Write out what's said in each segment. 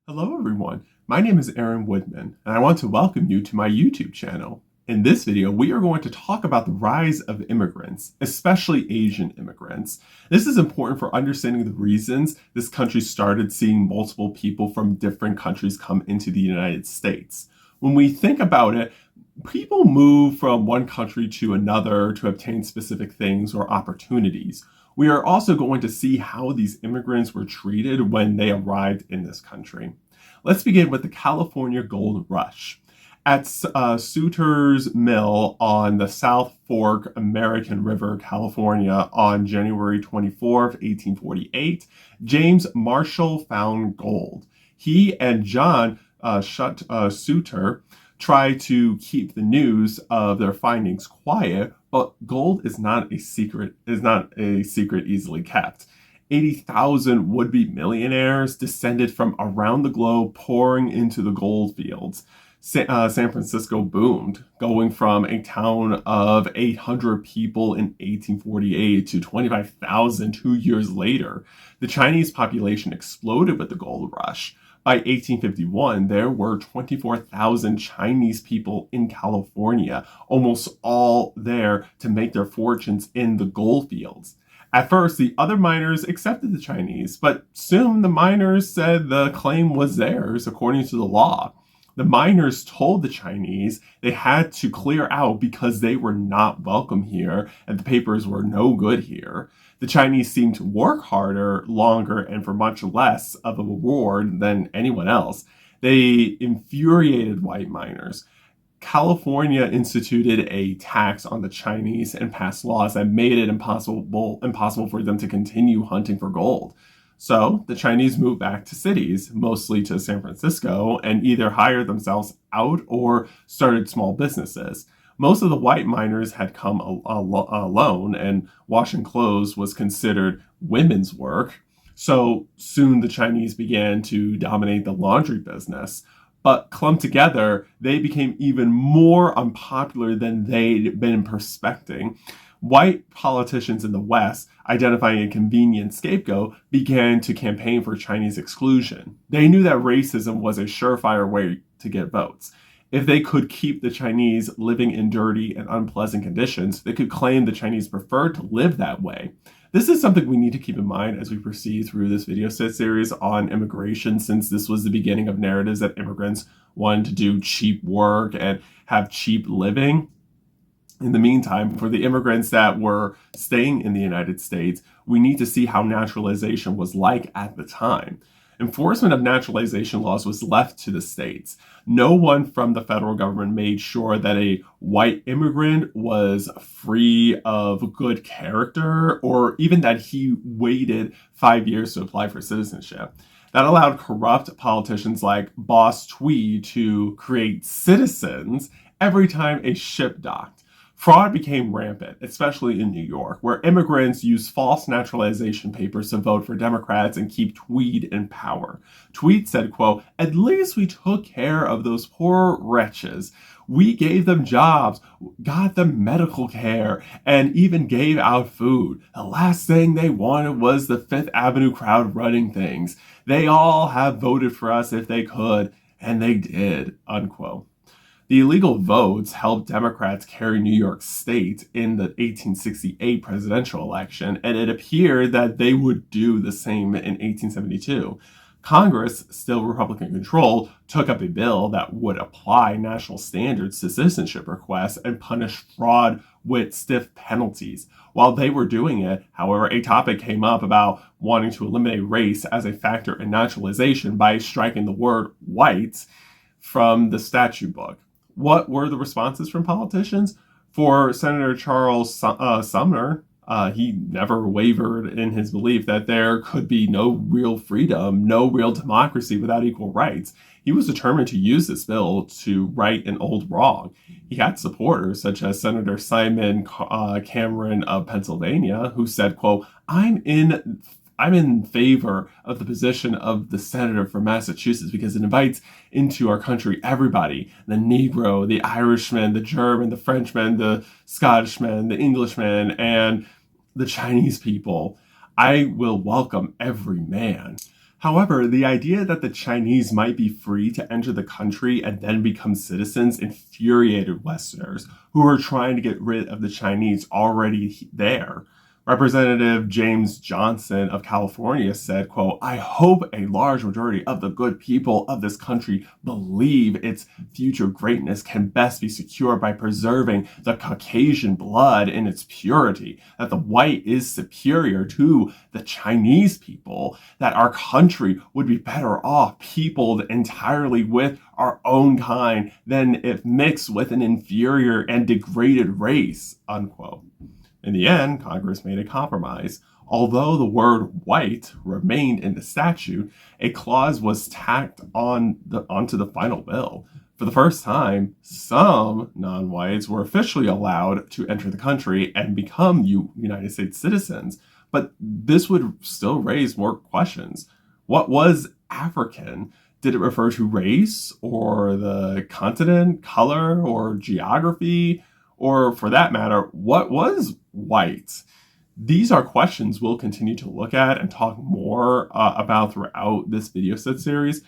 Hello everyone, my name is Aaron Woodman, and I want to welcome you to my YouTube channel. In this video, we are going to talk about the rise of immigrants, especially Asian immigrants. This is important for understanding the reasons this country started seeing multiple people from different countries come into the United States. When we think about it, people move from one country to another to obtain specific things or opportunities. We are also going to see how these immigrants were treated when they arrived in this country. Let's begin with the California Gold Rush. At Sutter's Mill on the South Fork American River, California, on January 24th, 1848, James Marshall found gold. He and John Sutter tried to keep the news of their findings quiet, but gold is not a secret easily kept. 80,000 would-be millionaires descended from around the globe pouring into the gold fields. San Francisco boomed, going from a town of 800 people in 1848 to 25,000 2 years later. The Chinese population exploded with the gold rush. By 1851, there were 24,000 Chinese people in California, almost all there to make their fortunes in the gold fields. At first, the other miners accepted the Chinese, but soon the miners said the claim was theirs according to the law. The miners told the Chinese they had to clear out because they were not welcome here and the papers were no good here. The Chinese seemed to work harder, longer, and for much less of a reward than anyone else. They infuriated white miners. California instituted a tax on the Chinese and passed laws that made it impossible for them to continue hunting for gold. So the Chinese moved back to cities, mostly to San Francisco, and either hired themselves out or started small businesses. Most of the white miners had come alone, and washing clothes was considered women's work. So soon the Chinese began to dominate the laundry business. But clumped together, they became even more unpopular than they'd been prospecting. White politicians in the West, identifying a convenient scapegoat, began to campaign for Chinese exclusion. They knew that racism was a surefire way to get votes. If they could keep the Chinese living in dirty and unpleasant conditions, they could claim the Chinese preferred to live that way. This is something we need to keep in mind as we proceed through this video series on immigration, since this was the beginning of narratives that immigrants wanted to do cheap work and have cheap living. In the meantime, for the immigrants that were staying in the United States, we need to see how naturalization was like at the time. Enforcement of naturalization laws was left to the states. No one from the federal government made sure that a white immigrant was free of good character, or even that he waited 5 years to apply for citizenship. That allowed corrupt politicians like Boss Tweed to create citizens every time a ship docked. Fraud became rampant, especially in New York, where immigrants used false naturalization papers to vote for Democrats and keep Tweed in power. Tweed said, quote, "At least we took care of those poor wretches. We gave them jobs, got them medical care, and even gave out food. The last thing they wanted was the Fifth Avenue crowd running things. They all have voted for us if they could, and they did," unquote. The illegal votes helped Democrats carry New York State in the 1868 presidential election, and it appeared that they would do the same in 1872. Congress, still Republican-controlled, took up a bill that would apply national standards to citizenship requests and punish fraud with stiff penalties. While they were doing it, however, a topic came up about wanting to eliminate race as a factor in naturalization by striking the word white from the statute book. What were the responses from politicians? For Senator Charles Sumner, he never wavered in his belief that there could be no real freedom, no real democracy without equal rights. He was determined to use this bill to right an old wrong. He had supporters such as Senator Simon Cameron of Pennsylvania, who said, quote, I'm in favor of the position of the senator from Massachusetts because it invites into our country everybody, the Negro, the Irishman, the German, the Frenchman, the Scottishman, the Englishman, and the Chinese people. I will welcome every man. However, the idea that the Chinese might be free to enter the country and then become citizens infuriated Westerners who were trying to get rid of the Chinese already there. Representative James Johnson of California said, quote, "I hope a large majority of the good people of this country believe its future greatness can best be secured by preserving the Caucasian blood in its purity, that the white is superior to the Chinese people, that our country would be better off peopled entirely with our own kind than if mixed with an inferior and degraded race," unquote. In the end, Congress made a compromise. Although the word white remained in the statute, a clause was tacked onto the final bill. For the first time, some non-whites were officially allowed to enter the country and become United States citizens. But this would still raise more questions. What was African? Did it refer to race or the continent, color, or geography? Or for that matter, what was white? These are questions we'll continue to look at and talk more about throughout this video set series.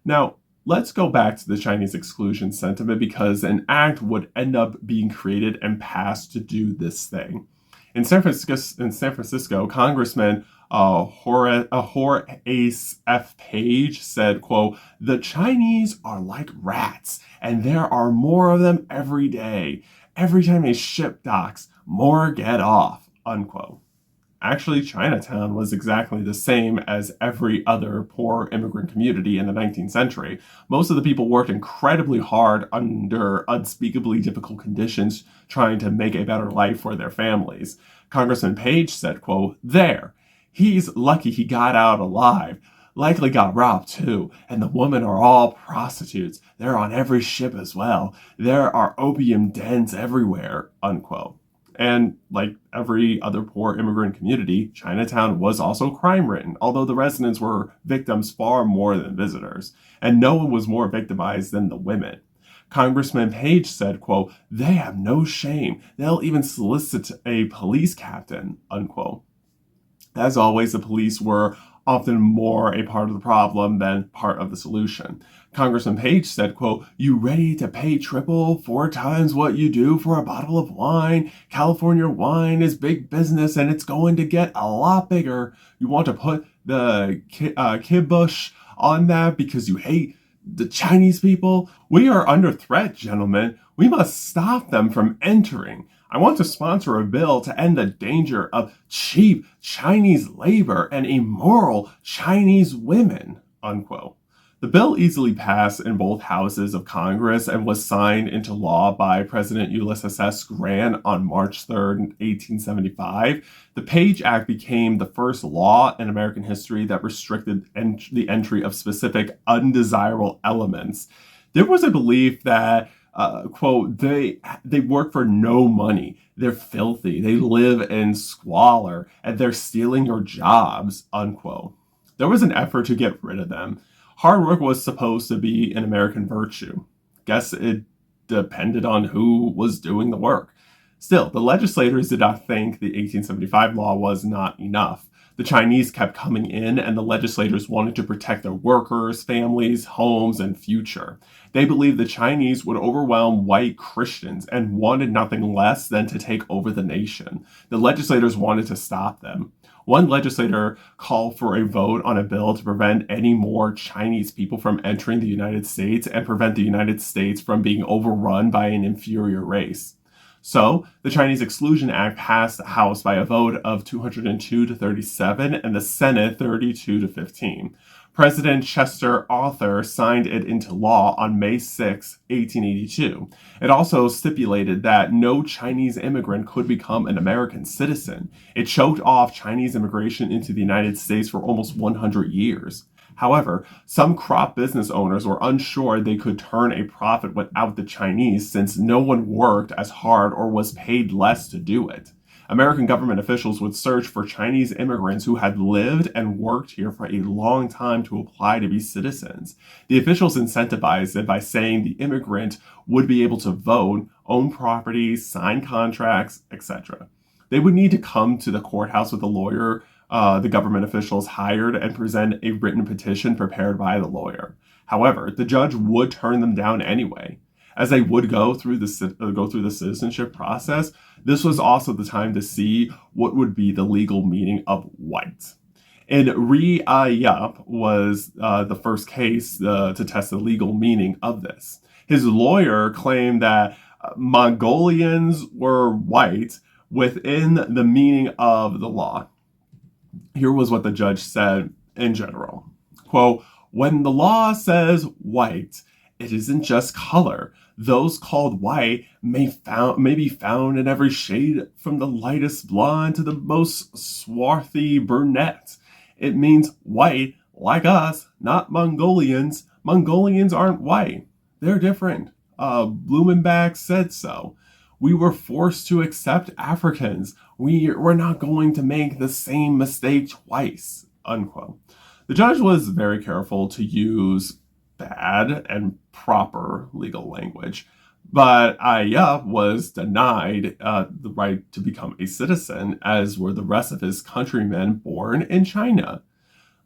Now, let's go back to the Chinese exclusion sentiment because an act would end up being created and passed to do this thing. In San Francisco, Congressman Horace F. Page said, quote, "The Chinese are like rats, and there are more of them every day. Every time a ship docks, more get off," unquote. Actually, Chinatown was exactly the same as every other poor immigrant community in the 19th century. Most of the people worked incredibly hard under unspeakably difficult conditions trying to make a better life for their families. Congressman Page said, quote, "There, he's lucky he got out alive. Likely got robbed too, and the women are all prostitutes. They're on every ship as well. There are opium dens everywhere," unquote. And like every other poor immigrant community, Chinatown was also crime-ridden, although the residents were victims far more than visitors, and no one was more victimized than the women. Congressman Page said, quote, "They have no shame. They'll even solicit a police captain," unquote. As always, the police were often more a part of the problem than part of the solution. Congressman Page said, quote, "You ready to pay triple, 4 times what you do for a bottle of wine? California wine is big business and it's going to get a lot bigger. You want to put the kibosh on that because you hate the Chinese people? We are under threat, gentlemen. We must stop them from entering. I want to sponsor a bill to end the danger of cheap Chinese labor and immoral Chinese women," unquote. The bill easily passed in both houses of Congress and was signed into law by President Ulysses S. Grant on March 3rd, 1875. The Page Act became the first law in American history that restricted the entry of specific undesirable elements. There was a belief that quote, they work for no money. They're filthy. They live in squalor and they're stealing your jobs, unquote. There was an effort to get rid of them. Hard work was supposed to be an American virtue. Guess it depended on who was doing the work. Still, the legislators did not think the 1875 law was not enough. The Chinese kept coming in, and the legislators wanted to protect their workers, families, homes, and future. They believed the Chinese would overwhelm white Christians and wanted nothing less than to take over the nation. The legislators wanted to stop them. One legislator called for a vote on a bill to prevent any more Chinese people from entering the United States and prevent the United States from being overrun by an inferior race. So, the Chinese Exclusion Act passed the House by a vote of 202 to 37 and the Senate 32 to 15. President Chester Arthur signed it into law on May 6, 1882. It also stipulated that no Chinese immigrant could become an American citizen. It choked off Chinese immigration into the United States for almost 100 years. However, some crop business owners were unsure they could turn a profit without the Chinese since no one worked as hard or was paid less to do it. American government officials would search for Chinese immigrants who had lived and worked here for a long time to apply to be citizens. The officials incentivized it by saying the immigrant would be able to vote, own property, sign contracts, etc. They would need to come to the courthouse with a lawyer the government officials hired and present a written petition prepared by the lawyer. However, the judge would turn them down anyway. As they would go through the citizenship process, this was also the time to see what would be the legal meaning of white. And reshaped was the first case to test the legal meaning of this. His lawyer claimed that Mongolians were white within the meaning of the law. Here was what the judge said in general. Quote, when the law says white, it isn't just color. Those called white may be found in every shade from the lightest blonde to the most swarthy brunette. It means white like us, not Mongolians. Mongolians aren't white. They're different. Blumenbach said so. We were forced to accept Africans. We're not going to make the same mistake twice, unquote. The judge was very careful to use bad and proper legal language, but Aya was denied the right to become a citizen, as were the rest of his countrymen born in China.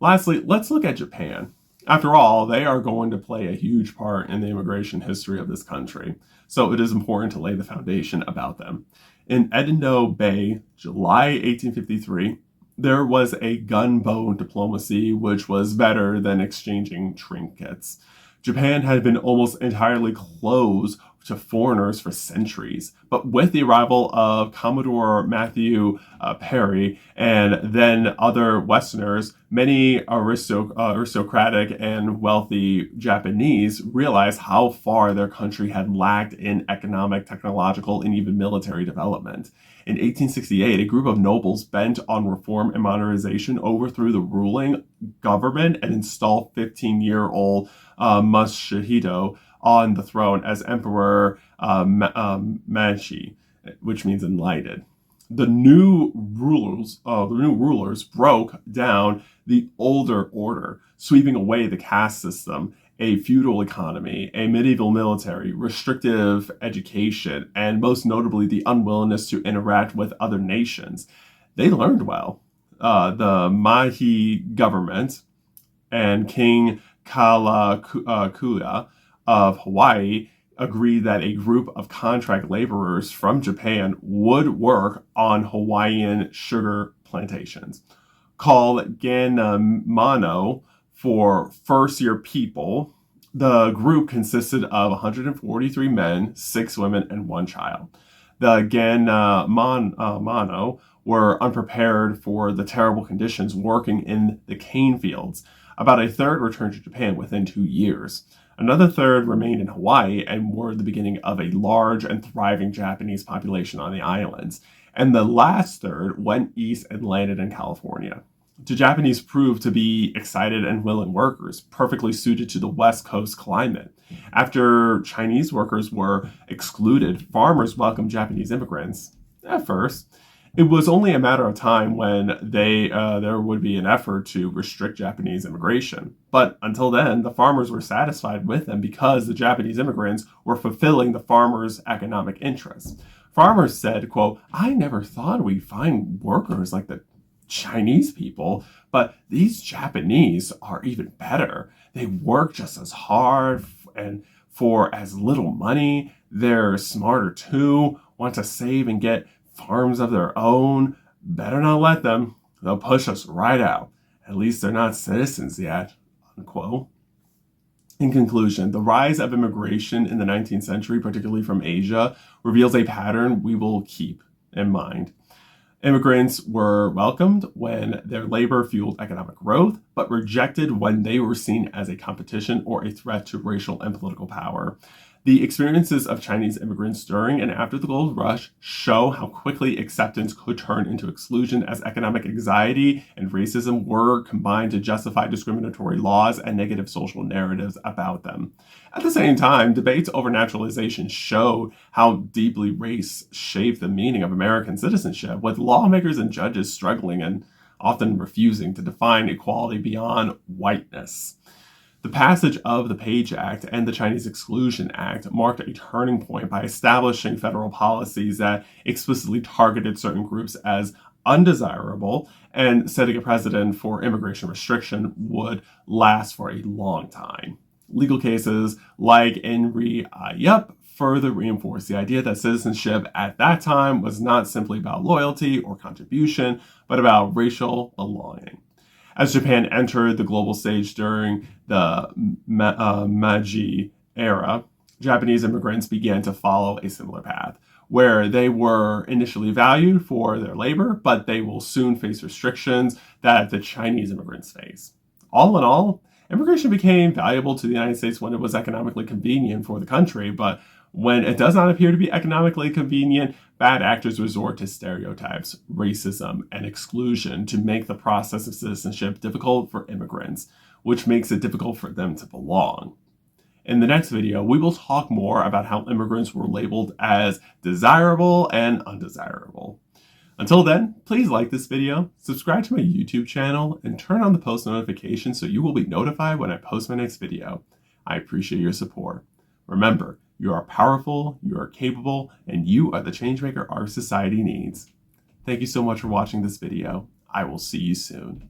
Lastly, let's look at Japan. After all, they are going to play a huge part in the immigration history of this country, so it is important to lay the foundation about them. In Edinburgh Bay, July 1853, there was a gunboat diplomacy which was better than exchanging trinkets. Japan had been almost entirely closed to foreigners for centuries, but with the arrival of Commodore Matthew Perry and then other Westerners, many aristocratic and wealthy Japanese realized how far their country had lagged in economic, technological, and even military development. In 1868, a group of nobles bent on reform and modernization overthrew the ruling government and installed 15-year-old Masahito on the throne as Emperor Meiji, which means enlightened. The new rulers broke down the older order, sweeping away the caste system, a feudal economy, a medieval military, restrictive education, and most notably the unwillingness to interact with other nations. They learned well. The Meiji government and King Kalakaua of Hawaii agreed that a group of contract laborers from Japan would work on Hawaiian sugar plantations. Called Ganamano for first-year people, the group consisted of 143 men, 6 women, and 1 child. The Ganamano were unprepared for the terrible conditions working in the cane fields. About a third returned to Japan within 2 years. Another third remained in Hawaii and were the beginning of a large and thriving Japanese population on the islands. And the last third went east and landed in California. The Japanese proved to be excited and willing workers, perfectly suited to the West Coast climate. After Chinese workers were excluded, farmers welcomed Japanese immigrants at first. It was only a matter of time when there would be an effort to restrict Japanese immigration. But until then, the farmers were satisfied with them because the Japanese immigrants were fulfilling the farmers' economic interests. Farmers said, quote, I never thought we'd find workers like the Chinese people, but these Japanese are even better. They work just as hard and for as little money. They're smarter too, want to save and get farms of their own. Better not let them. They'll push us right out. At least they're not citizens yet, unquote. In conclusion, the rise of immigration in the 19th century, particularly from Asia, reveals a pattern we will keep in mind. Immigrants were welcomed when their labor fueled economic growth, but rejected when they were seen as a competition or a threat to racial and political power. The experiences of Chinese immigrants during and after the gold rush show how quickly acceptance could turn into exclusion as economic anxiety and racism were combined to justify discriminatory laws and negative social narratives about them. At the same time, debates over naturalization showed how deeply race shaped the meaning of American citizenship, with lawmakers and judges struggling and often refusing to define equality beyond whiteness. The passage of the Page Act and the Chinese Exclusion Act marked a turning point by establishing federal policies that explicitly targeted certain groups as undesirable, and setting a precedent for immigration restriction would last for a long time. Legal cases like Enri Ayup further reinforce the idea that citizenship at that time was not simply about loyalty or contribution, but about racial belonging. As Japan entered the global stage during the Meiji era, Japanese immigrants began to follow a similar path, where they were initially valued for their labor, but they will soon face restrictions that the Chinese immigrants face. All in all, immigration became valuable to the United States when it was economically convenient for the country, but when it does not appear to be economically convenient, bad actors resort to stereotypes, racism, and exclusion to make the process of citizenship difficult for immigrants, which makes it difficult for them to belong. In the next video, we will talk more about how immigrants were labeled as desirable and undesirable. Until then, please like this video, subscribe to my YouTube channel, and turn on the post notifications so you will be notified when I post my next video. I appreciate your support. Remember, you are powerful, you are capable, and you are the changemaker our society needs. Thank you so much for watching this video. I will see you soon.